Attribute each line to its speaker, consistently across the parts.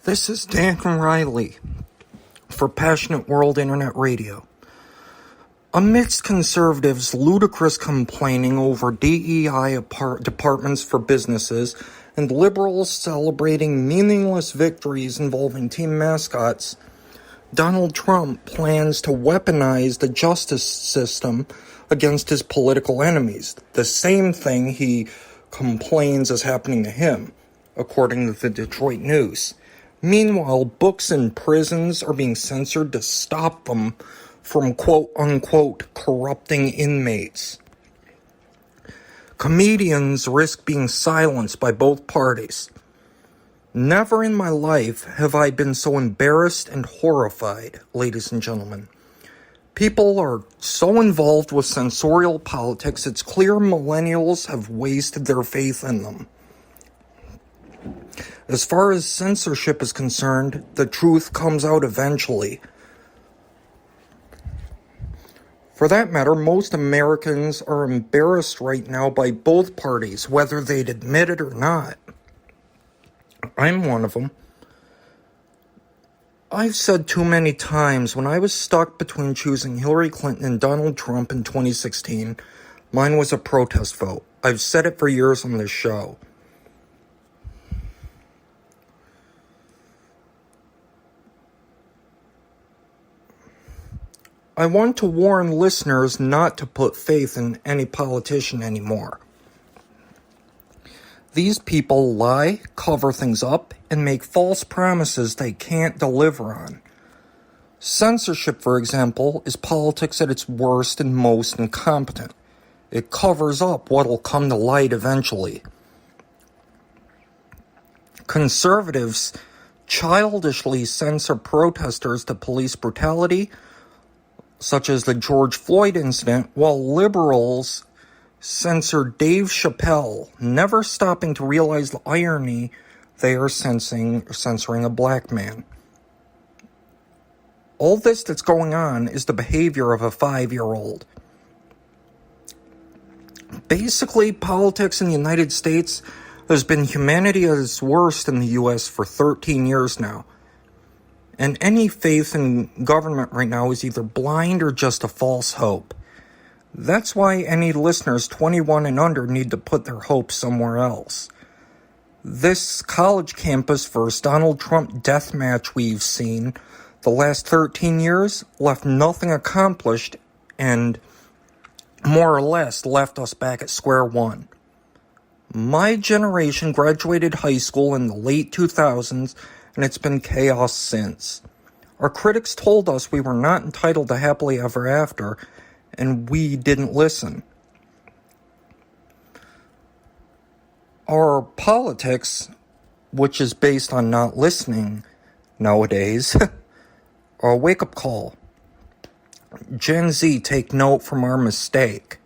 Speaker 1: This is Dan Riley for Passionate World Internet Radio. Amidst conservatives' ludicrous complaining over DEI departments for businesses and liberals celebrating meaningless victories involving team mascots, Donald Trump plans to weaponize the justice system against his political enemies, the same thing he complains is happening to him, according to the Detroit News. Meanwhile, books in prisons are being censored to stop them from quote-unquote corrupting inmates. Comedians risk being silenced by both parties. Never in my life have I been so embarrassed and horrified, ladies and gentlemen. People are so involved with censorial politics, it's clear millennials have wasted their faith in them. As far as censorship is concerned, the truth comes out eventually. For that matter, most Americans are embarrassed right now by both parties, whether they'd admit it or not. I'm one of them. I've said too many times, when I was stuck between choosing Hillary Clinton and Donald Trump in 2016, mine was a protest vote. I've said it for years on this show. I want to warn listeners not to put faith in any politician anymore. These people lie, cover things up, and make false promises they can't deliver on. Censorship, for example, is politics at its worst and most incompetent. It covers up what'll come to light eventually. Conservatives childishly censor protesters to police brutality, such as the George Floyd incident, while liberals censor Dave Chappelle, never stopping to realize the irony they are censoring a black man. All this that's going on is the behavior of a 5-year-old. Basically, politics in the United States has been humanity at its worst in the U.S. for 13 years now. And any faith in government right now is either blind or just a false hope. That's why any listeners 21 and under need to put their hope somewhere else. This college campus versus Donald Trump death match we've seen the last 13 years left nothing accomplished and more or less left us back at square one. My generation graduated high school in the late 2000s, and it's been chaos since. Our critics told us we were not entitled to happily ever after, and we didn't listen. Our politics, which is based on not listening nowadays, are a wake-up call. Gen Z, take note from our mistake.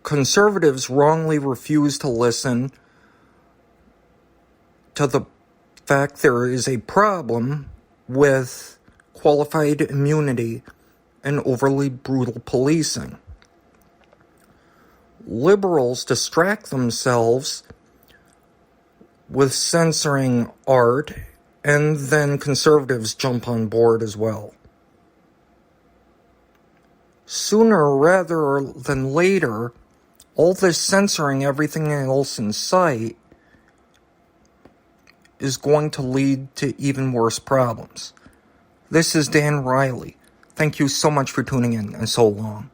Speaker 1: Conservatives wrongly refuse to listen to the fact there is a problem with qualified immunity and overly brutal policing. Liberals distract themselves with censoring art, and then conservatives jump on board as well. Sooner rather than later, all this censoring everything else in sight is going to lead to even worse problems. This is Dan Riley. Thank you so much for tuning in, and so long.